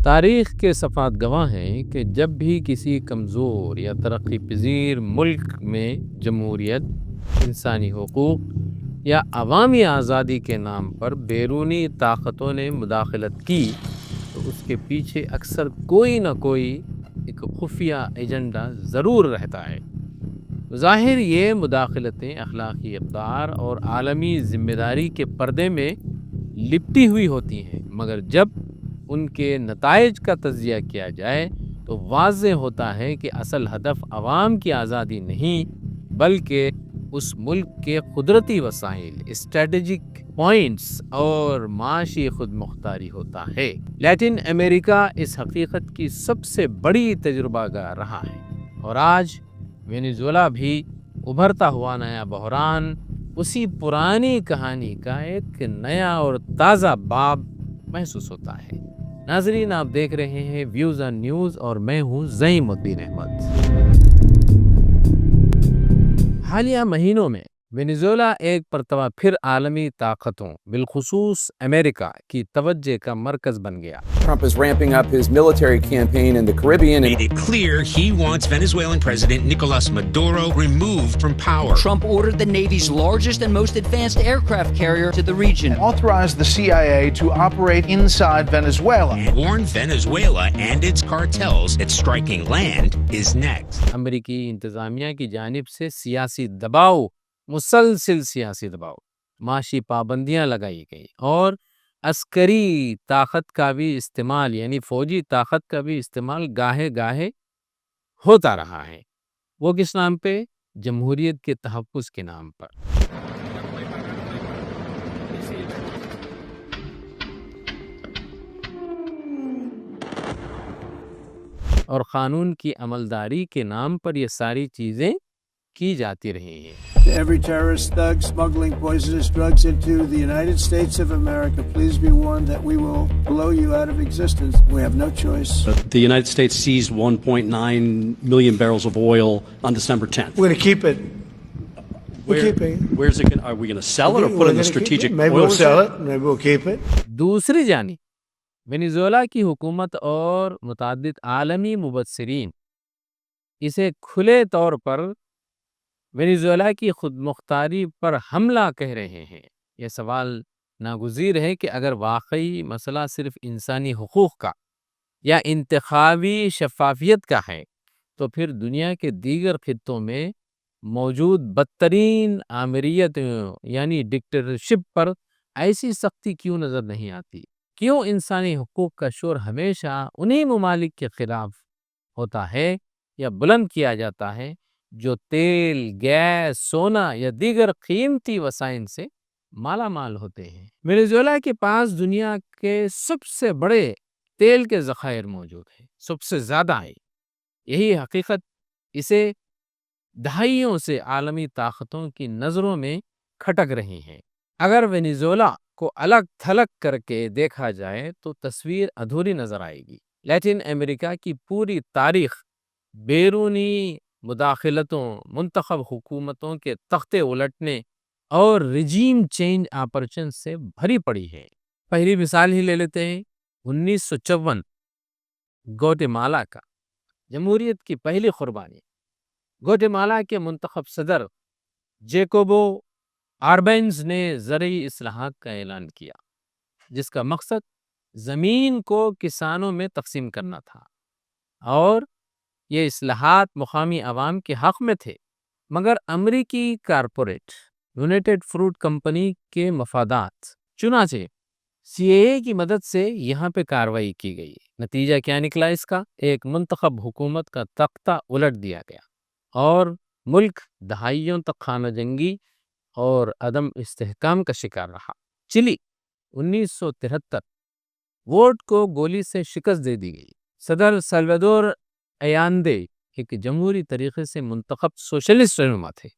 تاریخ کے صفحات گواہ ہیں کہ جب بھی کسی کمزور یا ترقی پذیر ملک میں جمہوریت، انسانی حقوق یا عوامی آزادی کے نام پر بیرونی طاقتوں نے مداخلت کی تو اس کے پیچھے اکثر کوئی نہ کوئی ایک خفیہ ایجنڈا ضرور رہتا ہے۔ ظاہر یہ مداخلتیں اخلاقی اقدار اور عالمی ذمہ داری کے پردے میں لپٹی ہوئی ہوتی ہیں، مگر جب ان کے نتائج کا تجزیہ کیا جائے تو واضح ہوتا ہے کہ اصل ہدف عوام کی آزادی نہیں بلکہ اس ملک کے قدرتی وسائل، اسٹریٹجک پوائنٹس اور معاشی خود مختاری ہوتا ہے۔ لیٹن امریکہ اس حقیقت کی سب سے بڑی تجربہ گاہ رہا ہے، اور آج وینزویلا بھی ابھرتا ہوا نیا بحران اسی پرانی کہانی کا ایک نیا اور تازہ باب محسوس ہوتا ہے۔ ناظرین، آپ دیکھ رہے ہیں ویوز آن نیوز اور میں ہوں زعیم الدین احمد۔ حالیہ مہینوں میں وینزویلا ایک مرتبہ پھر عالمی طاقتوں بالخصوص امریکہ کی توجہ کا مرکز بن گیا۔ Trump is ramping up his military campaign in the Caribbean and made it clear he wants Venezuelan President Nicolas Maduro removed from power. Trump ordered the Navy's largest and most advanced aircraft carrier to the region. Authorized the CIA to operate inside Venezuela. And warned Venezuela and its cartels that striking land is next. امریکی انتظامیہ کی جانب سے سیاسی دباؤ، مسلسل سیاسی دباؤ، معاشی پابندیاں لگائی گئی اور عسکری طاقت کا بھی استعمال، یعنی فوجی طاقت کا بھی استعمال گاہے گاہے ہوتا رہا ہے۔ وہ کس نام پہ؟ جمہوریت کے تحفظ کے نام پر۔ اور قانون کی عملداری کے نام پر یہ ساری چیزیں کی جاتی رہی ہیں۔ To every terrorist thug smuggling poisonous drugs into the United States of America, please be warned that we will blow you out of existence. We have no choice. The United States seized 1.9 million barrels of oil on December 10th. We're going to keep it. We're keeping it. Where's it are we going to sell it or put it in the strategic Maybe oil we'll sell reserve? it. Maybe we'll keep it. دوسری جانب Venezuela کی حکومت اور متعدد عالمی مبصرین اسے کھلے طور پر وینزویلا کی خود مختاری پر حملہ کہہ رہے ہیں۔ یہ سوال ناگزیر ہے کہ اگر واقعی مسئلہ صرف انسانی حقوق کا یا انتخابی شفافیت کا ہے تو پھر دنیا کے دیگر خطوں میں موجود بدترین آمریت یعنی ڈکٹیٹرشپ پر ایسی سختی کیوں نظر نہیں آتی؟ کیوں انسانی حقوق کا شور ہمیشہ انہی ممالک کے خلاف ہوتا ہے یا بلند کیا جاتا ہے جو تیل، گیس، سونا یا دیگر قیمتی وسائل سے مالا مال ہوتے ہیں؟ وینزویلا کے پاس دنیا کے سب سے بڑے تیل کے ذخائر موجود ہیں، سب سے زیادہ ہے۔ یہی حقیقت اسے دہائیوں سے عالمی طاقتوں کی نظروں میں کھٹک رہی ہے۔ اگر وینزویلا کو الگ تھلگ کر کے دیکھا جائے تو تصویر ادھوری نظر آئے گی۔ لیٹن امریکہ کی پوری تاریخ بیرونی مداخلتوں، منتخب حکومتوں کے تختے الٹنے اور رجیم چینج آپریشن سے بھری پڑی ہے۔ پہلی مثال ہی لے لیتے ہیں 1954 گوٹے مالا کا، جمہوریت کی پہلی قربانی۔ گوٹے مالا کے منتخب صدر جیکوبو آربینز نے زرعی اصلاحات کا اعلان کیا جس کا مقصد زمین کو کسانوں میں تقسیم کرنا تھا، اور یہ اصلاحات مقامی عوام کے حق میں تھے، مگر امریکی کارپوریٹ یونائٹڈ فروٹ کمپنی کے مفادات، چنانچہ سی اے اے کی مدد سے یہاں پہ کارروائی کی گئی۔ نتیجہ کیا نکلا؟ اس کا ایک منتخب حکومت کا تختہ الٹ دیا گیا اور ملک دہائیوں تک خانہ جنگی اور عدم استحکام کا شکار رہا۔ چلی 1973 ووٹ کو گولی سے شکست دے دی گئی۔ صدر سلوادور ایاندے ایک جمہوری طریقے سے منتخب سوشلسٹ رہنما تھے،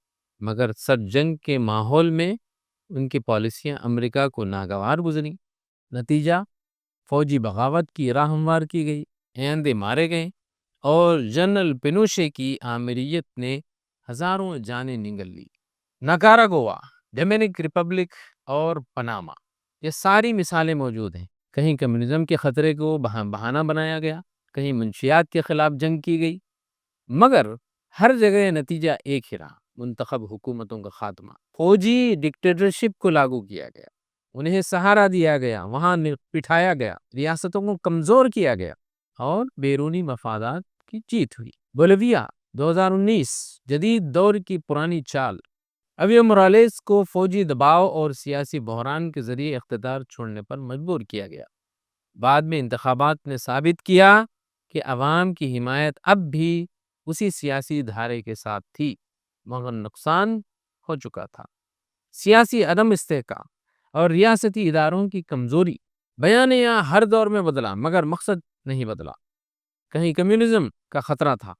مگر سرد جنگ کے ماحول میں ان کی پالیسیاں امریکہ کو ناگوار گزری۔ نتیجہ فوجی بغاوت کی راہ ہموار کی گئی، ایاندے مارے گئے اور جنرل پینوشے کی آمریت نے ہزاروں جانیں نگل لی۔ ناکاراگوا، ڈومینیکن ریپبلک اور پاناما، یہ ساری مثالیں موجود ہیں۔ کہیں کمیونزم کے خطرے کو بہانہ بنایا گیا، کہیں منشیات کے خلاف جنگ کی گئی، مگر ہر جگہ نتیجہ ایک ہی رہا: منتخب حکومتوں کا خاتمہ۔ فوجی ڈکٹیٹرشپ کو لاگو کیا گیا، انہیں سہارا دیا گیا، وہاں بٹھایا گیا، ریاستوں کو کمزور کیا گیا اور بیرونی مفادات کی جیت ہوئی۔ بولیویا 2019 جدید دور کی پرانی چال۔ ایوو مورالیس کو فوجی دباؤ اور سیاسی بحران کے ذریعے اقتدار چھوڑنے پر مجبور کیا گیا۔ بعد میں انتخابات نے ثابت کیا کہ عوام کی حمایت اب بھی اسی سیاسی دھارے کے ساتھ تھی، مگر نقصان ہو چکا تھا۔ سیاسی عدم استحکام اور ریاستی اداروں کی کمزوری۔ بیانیہ ہر دور میں بدلا مگر مقصد نہیں بدلا۔ کہیں کمیونزم کا خطرہ تھا،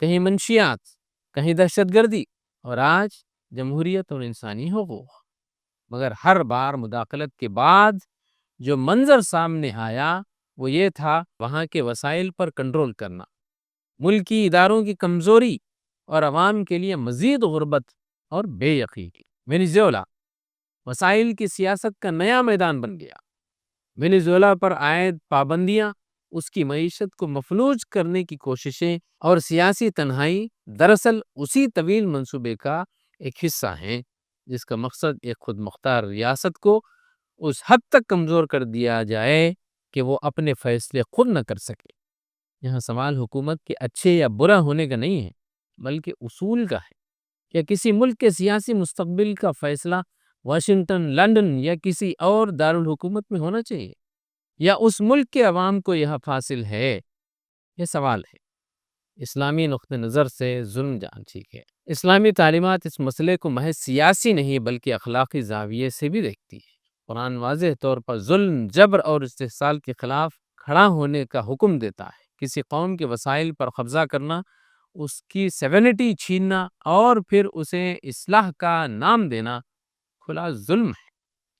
کہیں منشیات، کہیں دہشت گردی، اور آج جمہوریت اور انسانی حقوق۔ مگر ہر بار مداخلت کے بعد جو منظر سامنے آیا وہ یہ تھا: وہاں کے وسائل پر کنٹرول کرنا، ملکی اداروں کی کمزوری اور عوام کے لیے مزید غربت اور بے یقینی۔ وینیزویلا وسائل کی سیاست کا نیا میدان بن گیا۔ وینیزویلا پر عائد پابندیاں اس کی معیشت کو مفلوج کرنے کی کوششیں اور سیاسی تنہائی دراصل اسی طویل منصوبے کا ایک حصہ ہیں جس کا مقصد ایک خود مختار ریاست کو اس حد تک کمزور کر دیا جائے کہ وہ اپنے فیصلے خود نہ کر سکے۔ یہاں سوال حکومت کے اچھے یا برا ہونے کا نہیں ہے، بلکہ اصول کا ہے۔ کیا کسی ملک کے سیاسی مستقبل کا فیصلہ واشنگٹن، لندن یا کسی اور دارالحکومت میں ہونا چاہیے، یا اس ملک کے عوام کو یہ حاصل ہے؟ یہ سوال ہے۔ اسلامی نقطہ نظر سے ظلم جان ٹھیک ہے۔ اسلامی تعلیمات اس مسئلے کو محض سیاسی نہیں بلکہ اخلاقی زاویے سے بھی دیکھتی ہے۔ قرآن واضح طور پر ظلم، جبر اور استحصال کے خلاف کھڑا ہونے کا حکم دیتا ہے۔ کسی قوم کے وسائل پر قبضہ کرنا، اس کی سیورنٹی چھیننا اور پھر اسے اصلاح کا نام دینا کھلا ظلم ہے،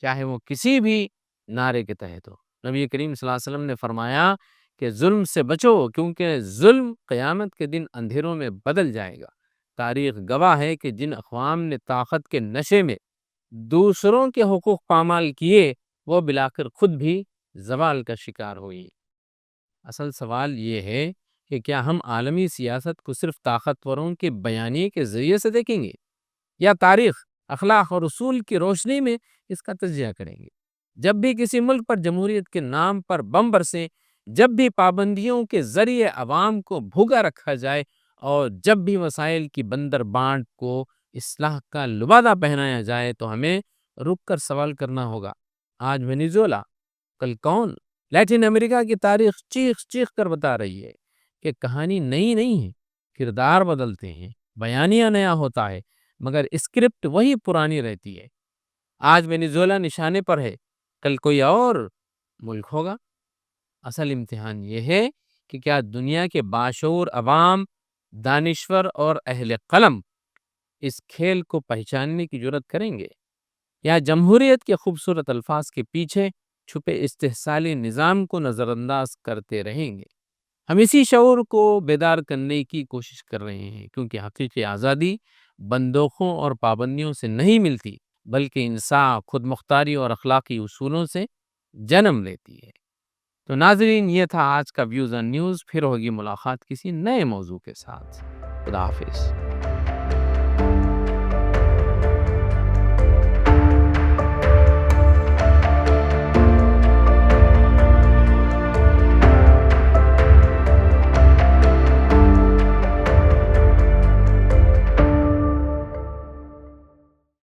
چاہے وہ کسی بھی نعرے کے تحت ہو۔ نبی کریم صلی اللہ علیہ وسلم نے فرمایا کہ ظلم سے بچو، کیونکہ ظلم قیامت کے دن اندھیروں میں بدل جائے گا۔ تاریخ گواہ ہے کہ جن اقوام نے طاقت کے نشے میں دوسروں کے حقوق پامال کیے، وہ بلاخر خود بھی زوال کا شکار ہوئی۔ اصل سوال یہ ہے کہ کیا ہم عالمی سیاست کو صرف طاقتوروں کے بیانیے کے ذریعے سے دیکھیں گے، یا تاریخ، اخلاق اور اصول کی روشنی میں اس کا تجزیہ کریں گے؟ جب بھی کسی ملک پر جمہوریت کے نام پر بم برسیں، جب بھی پابندیوں کے ذریعے عوام کو بھوکا رکھا جائے، اور جب بھی وسائل کی بندر بانٹ کو اصلاح کا لبادہ پہنایا جائے، تو ہمیں رک کر سوال کرنا ہوگا: آج وینیزویلا، کل کون؟ لیٹن امریکہ کی تاریخ چیخ چیخ کر بتا رہی ہے کہ کہانی نئی نہیں ہے، کردار بدلتے ہیں، بیانیہ نیا ہوتا ہے، مگر اسکرپٹ وہی پرانی رہتی ہے۔ آج وینیزویلا نشانے پر ہے، کل کوئی اور ملک ہوگا۔ اصل امتحان یہ ہے کہ کیا دنیا کے باشعور عوام، دانشور اور اہل قلم اس کھیل کو پہچاننے کی جرات کریں گے، یا جمہوریت کے خوبصورت الفاظ کے پیچھے چھپے استحصالی نظام کو نظر انداز کرتے رہیں گے؟ ہم اسی شعور کو بیدار کرنے کی کوشش کر رہے ہیں، کیونکہ حقیقی آزادی بندوقوں اور پابندیوں سے نہیں ملتی، بلکہ انصاف، خود مختاری اور اخلاقی اصولوں سے جنم لیتی ہے۔ تو ناظرین، یہ تھا آج کا ویوز آن نیوز۔ پھر ہوگی ملاقات کسی نئے موضوع کے ساتھ۔ خدا حافظ۔